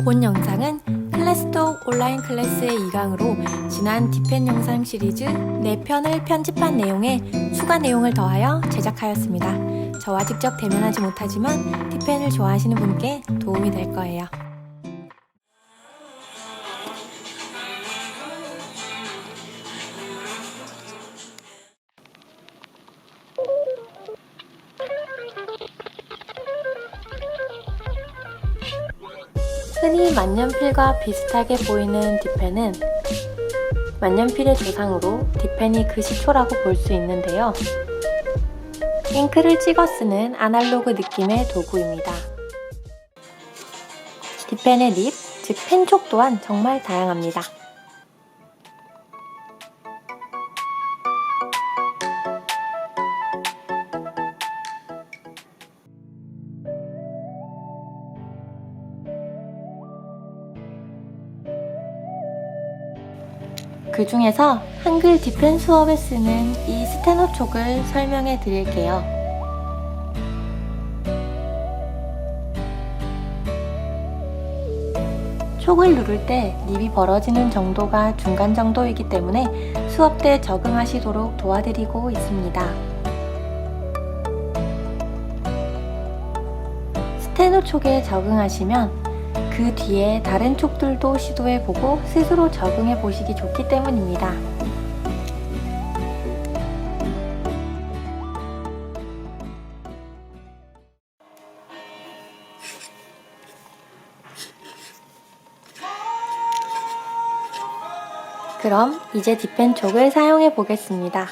본 영상은 클래스톡 온라인 클래스의 2강으로 지난 디펜 영상 시리즈 4편을 편집한 내용에 추가 내용을 더하여 제작하였습니다. 저와 직접 대면하지 못하지만 디펜을 좋아하시는 분께 도움이 될 거예요. 흔히 만년필과 비슷하게 보이는 디펜은 만년필의 조상으로 디펜이 그 시초라고 볼 수 있는데요. 잉크를 찍어 쓰는 아날로그 느낌의 도구입니다. 디펜의 립, 즉 펜촉 또한 정말 다양합니다. 그 중에서 한글 디펜 수업에 쓰는 이 스테노촉을 설명해 드릴게요. 촉을 누를 때 립이 벌어지는 정도가 중간 정도이기 때문에 수업 때 적응하시도록 도와드리고 있습니다. 스테노촉에 적응하시면 그 뒤에 다른 촉들도 시도해보고 스스로 적응해보시기 좋기 때문입니다. 그럼 이제 디펜 촉을 사용해 보겠습니다.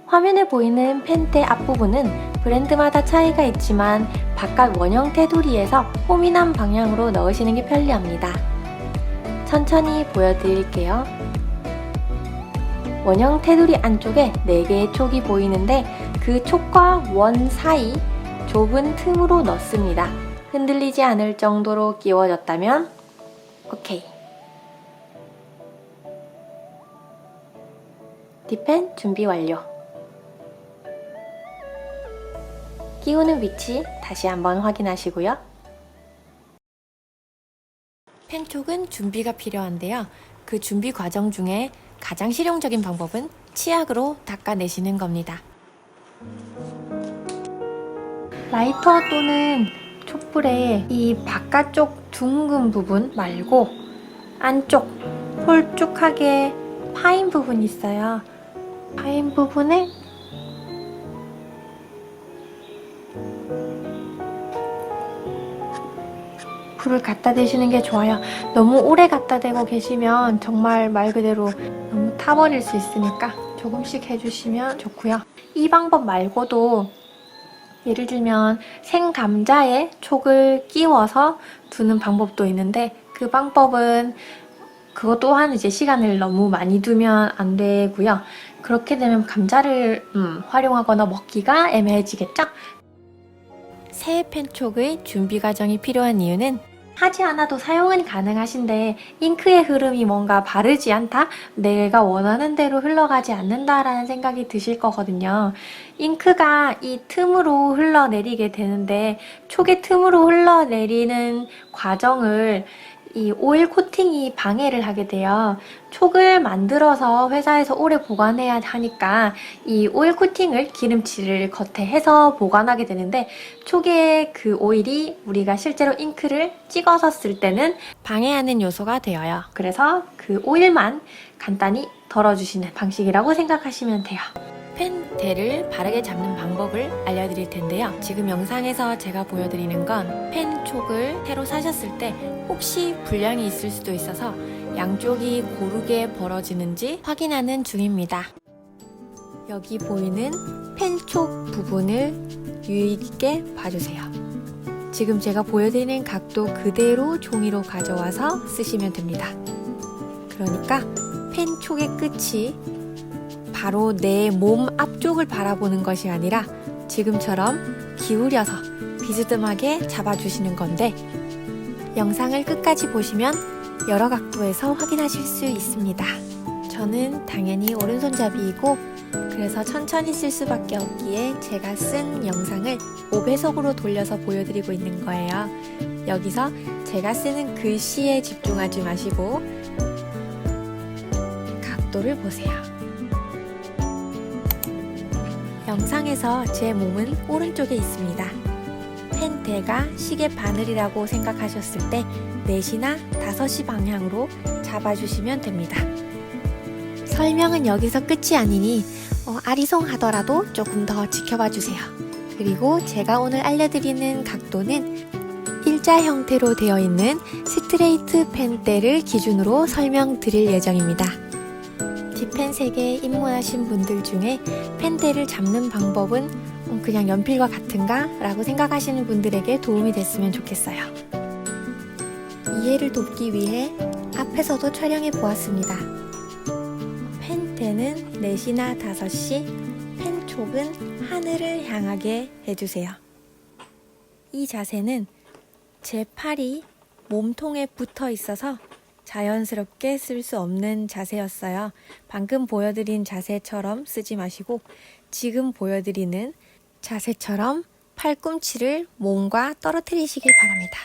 화면에 보이는 펜대 앞부분은 브랜드마다 차이가 있지만 바깥 원형 테두리에서 호미남 방향으로 넣으시는 게 편리합니다. 천천히 보여드릴게요. 원형 테두리 안쪽에 4개의 촉이 보이는데 그 촉과 원 사이 좁은 틈으로 넣습니다. 흔들리지 않을 정도로 끼워졌다면 오케이. 디펜 준비 완료. 끼우는 위치 다시 한번 확인하시고요. 펜촉은 준비가 필요한데요. 그 준비 과정 중에 가장 실용적인 방법은 치약으로 닦아내시는 겁니다. 라이터 또는 촛불에 이 바깥쪽 둥근 부분 말고 안쪽 홀쭉하게 파인 부분이 있어요. 파인 부분에 불을 갖다 대시는 게 좋아요. 너무 오래 갖다 대고 계시면 정말 말 그대로 너무 타버릴 수 있으니까 조금씩 해주시면 좋고요. 이 방법 말고도 예를 들면 생감자에 촉을 끼워서 두는 방법도 있는데 그 방법은 그것 또한 이제 시간을 너무 많이 두면 안 되고요. 그렇게 되면 감자를 활용하거나 먹기가 애매해지겠죠? 새 펜촉의 준비 과정이 필요한 이유는 하지 않아도 사용은 가능하신데 잉크의 흐름이 뭔가 바르지 않다? 내가 원하는 대로 흘러가지 않는다라는 생각이 드실 거거든요. 잉크가 이 틈으로 흘러내리게 되는데 촉의 틈으로 흘러내리는 과정을 이 오일 코팅이 방해를 하게 돼요. 촉을 만들어서 회사에서 오래 보관해야 하니까 이 오일 코팅을 기름칠을 겉에 해서 보관하게 되는데 촉의 그 오일이 우리가 실제로 잉크를 찍어서 쓸 때는 방해하는 요소가 되어요. 그래서 그 오일만 간단히 덜어주시는 방식이라고 생각하시면 돼요. 펜대를 바르게 잡는 방법을 알려드릴 텐데요. 지금 영상에서 제가 보여드리는 건 펜촉을 새로 사셨을 때 혹시 불량이 있을 수도 있어서 양쪽이 고르게 벌어지는지 확인하는 중입니다. 여기 보이는 펜촉 부분을 유의 깊게 봐주세요. 지금 제가 보여드리는 각도 그대로 종이로 가져와서 쓰시면 됩니다. 그러니까 펜촉의 끝이 바로 내 몸 앞쪽을 바라보는 것이 아니라 지금처럼 기울여서 비스듬하게 잡아주시는 건데 영상을 끝까지 보시면 여러 각도에서 확인하실 수 있습니다. 저는 당연히 오른손잡이이고 그래서 천천히 쓸 수밖에 없기에 제가 쓴 영상을 5배속으로 돌려서 보여드리고 있는 거예요. 여기서 제가 쓰는 글씨에 집중하지 마시고 각도를 보세요. 영상에서 제 몸은 오른쪽에 있습니다. 펜대가 시계 바늘이라고 생각하셨을 때 4시나 5시 방향으로 잡아주시면 됩니다. 설명은 여기서 끝이 아니니 아리송하더라도 조금 더 지켜봐 주세요. 그리고 제가 오늘 알려드리는 각도는 일자 형태로 되어 있는 스트레이트 펜대를 기준으로 설명드릴 예정입니다. 뒷펜색에 입문하신 분들 중에 펜대를 잡는 방법은 그냥 연필과 같은가? 라고 생각하시는 분들에게 도움이 됐으면 좋겠어요. 이해를 돕기 위해 앞에서도 촬영해 보았습니다. 펜대는 4시나 5시, 펜촉은 하늘을 향하게 해주세요. 이 자세는 제 팔이 몸통에 붙어 있어서 자연스럽게 쓸 수 없는 자세였어요. 방금 보여드린 자세처럼 쓰지 마시고 지금 보여드리는 자세처럼 팔꿈치를 몸과 떨어뜨리시길 바랍니다.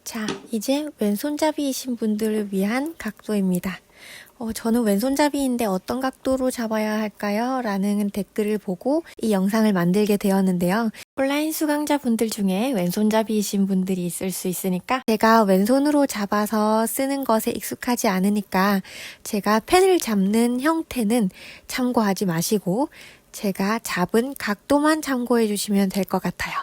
자, 이제 왼손잡이이신 분들을 위한 각도입니다. 저는 왼손잡이인데 어떤 각도로 잡아야 할까요? 라는 댓글을 보고 이 영상을 만들게 되었는데요. 온라인 수강자분들 중에 왼손잡이이신 분들이 있을 수 있으니까 제가 왼손으로 잡아서 쓰는 것에 익숙하지 않으니까 제가 펜을 잡는 형태는 참고하지 마시고 제가 잡은 각도만 참고해 주시면 될 것 같아요.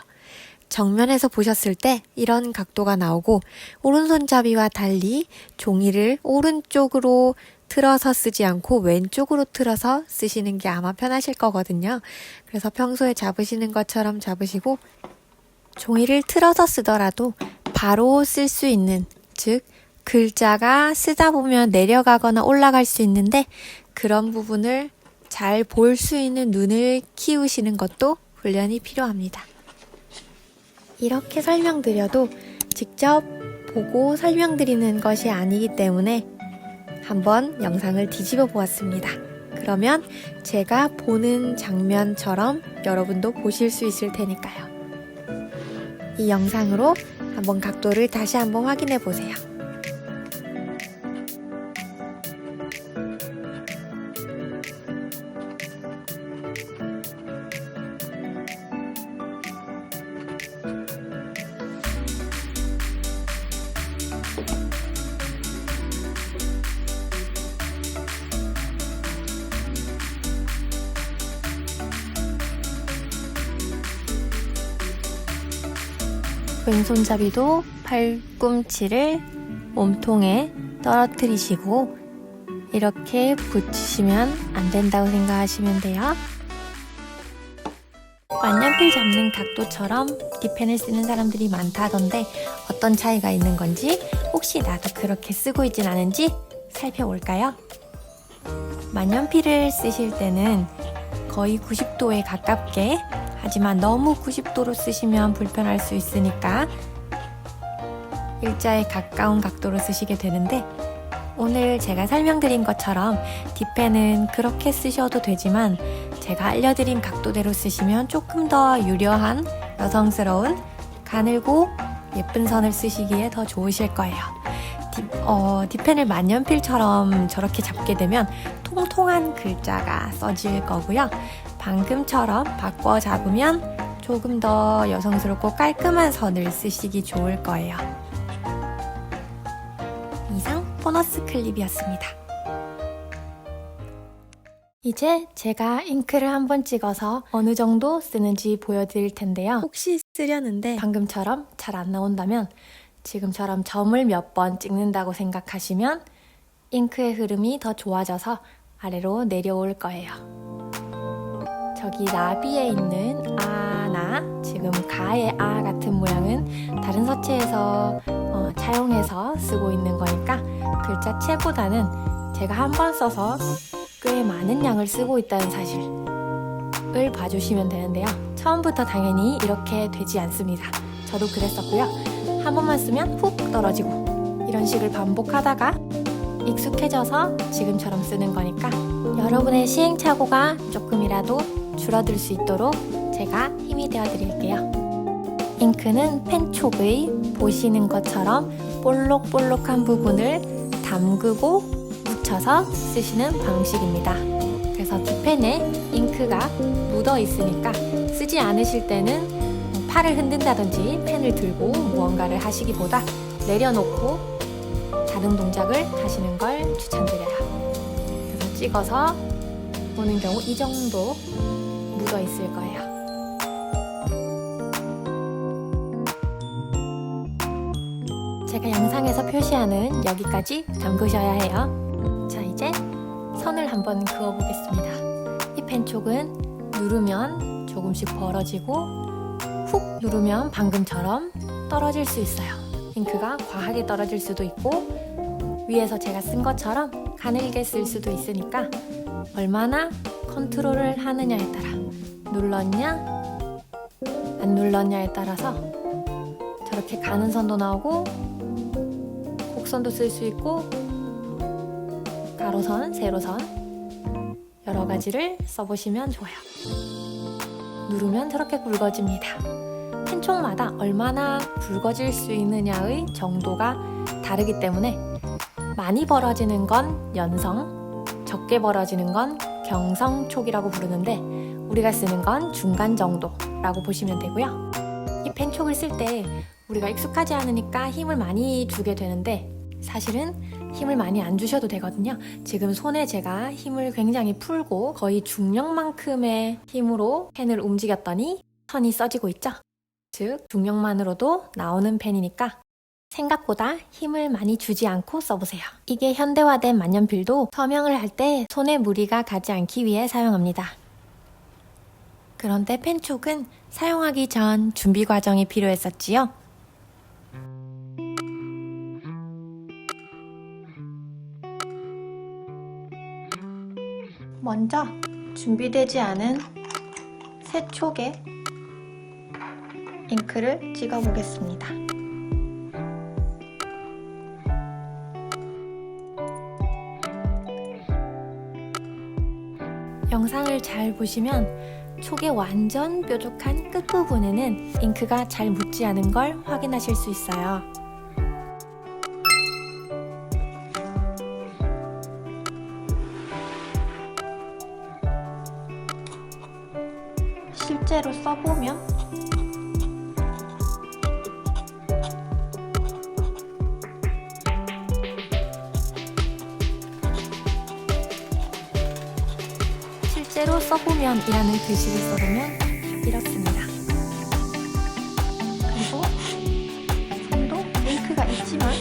정면에서 보셨을 때 이런 각도가 나오고 오른손잡이와 달리 종이를 오른쪽으로 틀어서 쓰지 않고 왼쪽으로 틀어서 쓰시는 게 아마 편하실 거거든요. 그래서 평소에 잡으시는 것처럼 잡으시고 종이를 틀어서 쓰더라도 바로 쓸 수 있는, 즉 글자가 쓰다 보면 내려가거나 올라갈 수 있는데 그런 부분을 잘 볼 수 있는 눈을 키우시는 것도 훈련이 필요합니다. 이렇게 설명드려도 직접 보고 설명드리는 것이 아니기 때문에 한번 영상을 뒤집어 보았습니다. 그러면 제가 보는 장면처럼 여러분도 보실 수 있을 테니까요. 이 영상으로 한번 각도를 다시 한번 확인해 보세요. 왼손잡이도 팔꿈치를 몸통에 떨어뜨리시고 이렇게 붙이시면 안 된다고 생각하시면 돼요. 만년필 잡는 각도처럼 뒷펜을 쓰는 사람들이 많다던데 어떤 차이가 있는 건지 혹시 나도 그렇게 쓰고 있진 않은지 살펴볼까요? 만년필을 쓰실 때는 거의 90도에 가깝게, 하지만 너무 90도로 쓰시면 불편할 수 있으니까 일자에 가까운 각도로 쓰시게 되는데 오늘 제가 설명드린 것처럼 뒷펜은 그렇게 쓰셔도 되지만 제가 알려드린 각도대로 쓰시면 조금 더 유려한 여성스러운 가늘고 예쁜 선을 쓰시기에 더 좋으실 거예요. 뒷펜을 만년필처럼 저렇게 잡게 되면 통통한 글자가 써질 거고요. 방금처럼 바꿔 잡으면 조금 더 여성스럽고 깔끔한 선을 쓰시기 좋을 거예요. 이상 보너스 클립이었습니다. 이제 제가 잉크를 한번 찍어서 어느 정도 쓰는지 보여드릴 텐데요. 혹시 쓰려는데 방금처럼 잘 안 나온다면 지금처럼 점을 몇 번 찍는다고 생각하시면 잉크의 흐름이 더 좋아져서 아래로 내려올 거예요. 저기 나비에 있는 아나, 지금 가의 아 같은 모양은 다른 서체에서 차용해서 쓰고 있는 거니까 글자체보다는 제가 한 번 써서 꽤 많은 양을 쓰고 있다는 사실을 봐주시면 되는데요. 처음부터 당연히 이렇게 되지 않습니다. 저도 그랬었고요. 한 번만 쓰면 훅 떨어지고 이런 식을 반복하다가 익숙해져서 지금처럼 쓰는 거니까 여러분의 시행착오가 조금이라도 줄어들 수 있도록 제가 힘이 되어 드릴게요. 잉크는 펜촉의 보시는 것처럼 볼록볼록한 부분을 담그고 묻혀서 쓰시는 방식입니다. 그래서 뒷펜에 잉크가 묻어 있으니까 쓰지 않으실 때는 팔을 흔든다든지 펜을 들고 무언가를 하시기보다 내려놓고 다른 동작을 하시는 걸 추천드려요. 그래서 찍어서 보는 경우 이 정도 묻어 있을 거예요. 제가 영상에서 표시하는 여기까지 담그셔야 해요. 자, 이제 선을 한번 그어 보겠습니다. 이 펜촉은 누르면 조금씩 벌어지고 훅 누르면 방금처럼 떨어질 수 있어요. 잉크가 과하게 떨어질 수도 있고 위에서 제가 쓴 것처럼 가늘게 쓸 수도 있으니까 얼마나 컨트롤을 하느냐에 따라 눌렀냐 안 눌렀냐에 따라서 저렇게 가는 선도 나오고 곡선도 쓸 수 있고 가로선, 세로선 여러 가지를 써보시면 좋아요. 누르면 저렇게 굵어집니다. 펜촉마다 얼마나 굵어질 수 있느냐의 정도가 다르기 때문에 많이 벌어지는 건 연성, 적게 벌어지는 건 경성촉이라고 부르는데 우리가 쓰는 건 중간 정도라고 보시면 되고요. 이 펜촉을 쓸 때 우리가 익숙하지 않으니까 힘을 많이 주게 되는데 사실은 힘을 많이 안 주셔도 되거든요. 지금 손에 제가 힘을 굉장히 풀고 거의 중력만큼의 힘으로 펜을 움직였더니 선이 써지고 있죠. 즉 중력만으로도 나오는 펜이니까 생각보다 힘을 많이 주지 않고 써보세요. 이게 현대화된 만년필도 서명을 할 때 손에 무리가 가지 않기 위해 사용합니다. 그런데 펜촉은 사용하기 전 준비 과정이 필요했었지요. 먼저 준비되지 않은 새 촉에 잉크를 찍어 보겠습니다. 영상을 잘 보시면 촉의 완전 뾰족한 끝부분에는 잉크가 잘 묻지 않은 걸 확인하실 수 있어요. 실제로 써보면 실제로 써보면이라는 글씨를 써보면 이렇습니다. 그리고 선도 잉크가 있지만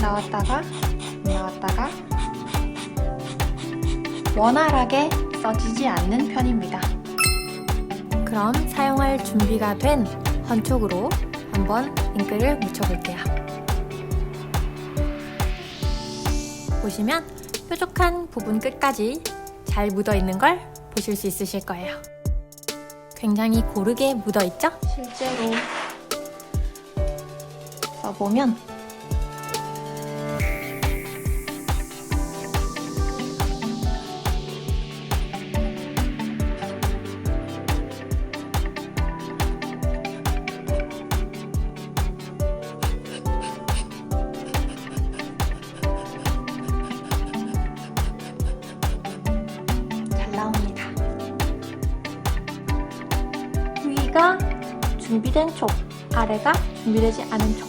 나왔다가 나왔다가 원활하게 써지지 않는 편입니다. 그럼 사용할 준비가 된 헌촉으로 한번 잉크를 묻혀볼게요. 보시면 뾰족한 부분 끝까지 잘 묻어있는 걸 보실 수 있으실 거예요. 굉장히 고르게 묻어있죠? 실제로 써보면 나옵니다. 위가 준비된 촉, 아래가 준비되지 않은 촉.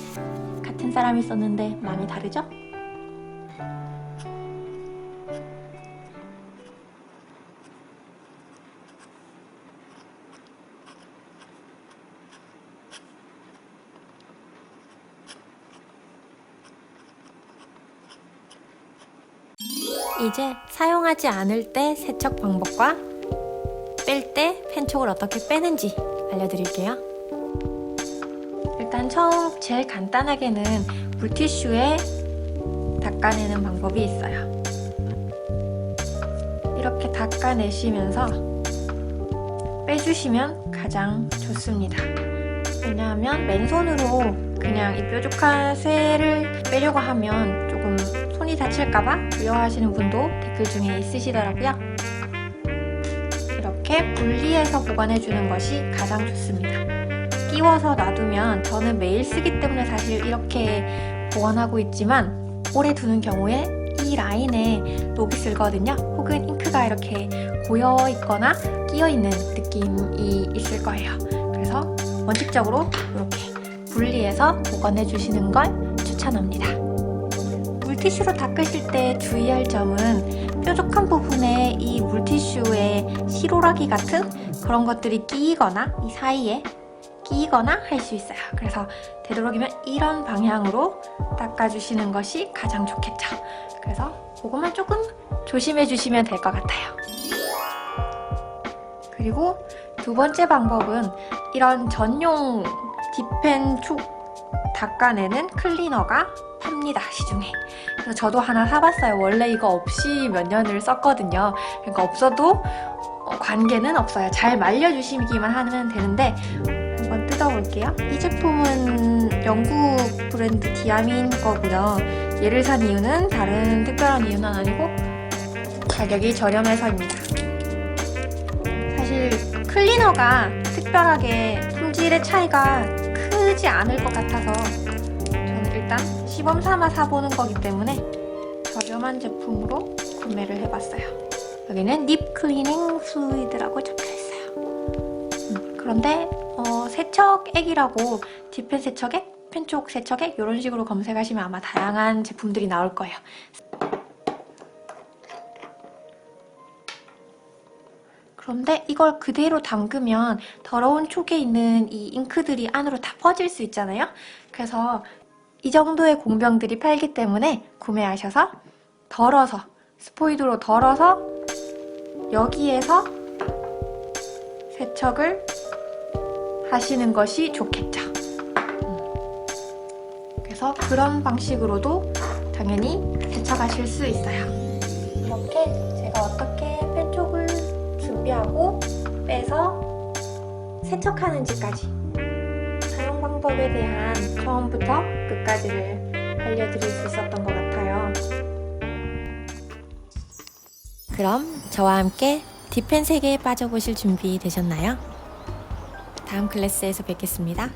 같은 사람이 썼는데 많이 다르죠? 이제 사용하지 않을 때 세척 방법과 뺄 때 펜촉을 어떻게 빼는지 알려드릴게요. 일단 처음 제일 간단하게는 물티슈에 닦아내는 방법이 있어요. 이렇게 닦아내시면서 빼주시면 가장 좋습니다. 왜냐하면 맨손으로 그냥 이 뾰족한 쇠를 빼려고 하면 조금 손이 다칠까봐 두려워하시는 분도 댓글 중에 있으시더라고요. 이렇게 분리해서 보관해주는 것이 가장 좋습니다. 끼워서 놔두면 저는 매일 쓰기 때문에 사실 이렇게 보관하고 있지만 오래 두는 경우에 이 라인에 녹이 슬거든요. 혹은 잉크가 이렇게 고여 있거나 끼어 있는 느낌이 있을 거예요. 그래서 원칙적으로 이렇게 분리해서 보관해 주시는 걸 추천합니다. 물티슈로 닦으실 때 주의할 점은 뾰족한 부분에 이 물티슈에 시로라기 같은 그런 것들이 끼거나 이 사이에 끼거나 할 수 있어요. 그래서 되도록이면 이런 방향으로 닦아주시는 것이 가장 좋겠죠. 그래서 그것만 조금 조심해 주시면 될 것 같아요. 그리고 두 번째 방법은 이런 전용 딥펜 촉 닦아내는 클리너가 팝니다, 시중에. 그래서 저도 하나 사봤어요. 원래 이거 없이 몇 년을 썼거든요. 그러니까 없어도 관계는 없어요. 잘 말려주시기만 하면 되는데 한번 뜯어볼게요. 이 제품은 영국 브랜드 디아민 거고요. 얘를 산 이유는 다른 특별한 이유는 아니고 가격이 저렴해서입니다. 사실 클리너가 특별하게 품질의 차이가 크지 않을 것 같아서 저는 일단 시범 삼아 사보는 거기 때문에 저렴한 제품으로 구매를 해봤어요. 여기는 립 클리닝 플루이드라고 적혀있어요. 그런데 세척액이라고 딥펜 세척액, 펜촉 세척액 이런 식으로 검색하시면 아마 다양한 제품들이 나올 거예요. 그런데 이걸 그대로 담그면 더러운 촉에 있는 이 잉크들이 안으로 다 퍼질 수 있잖아요. 그래서 이 정도의 공병들이 팔기 때문에 구매하셔서 덜어서 스포이드로 덜어서 여기에서 세척을 하시는 것이 좋겠죠. 그래서 그런 방식으로도 당연히 세척하실 수 있어요. 이렇게 제가 어떻게 펜촉을 준비하고 빼서 세척하는지까지 사용 방법에 대한 처음부터 끝까지를 알려드릴 수 있었던 것 같아요. 그럼 저와 함께 딥펜 세계에 빠져보실 준비 되셨나요? 다음 클래스에서 뵙겠습니다.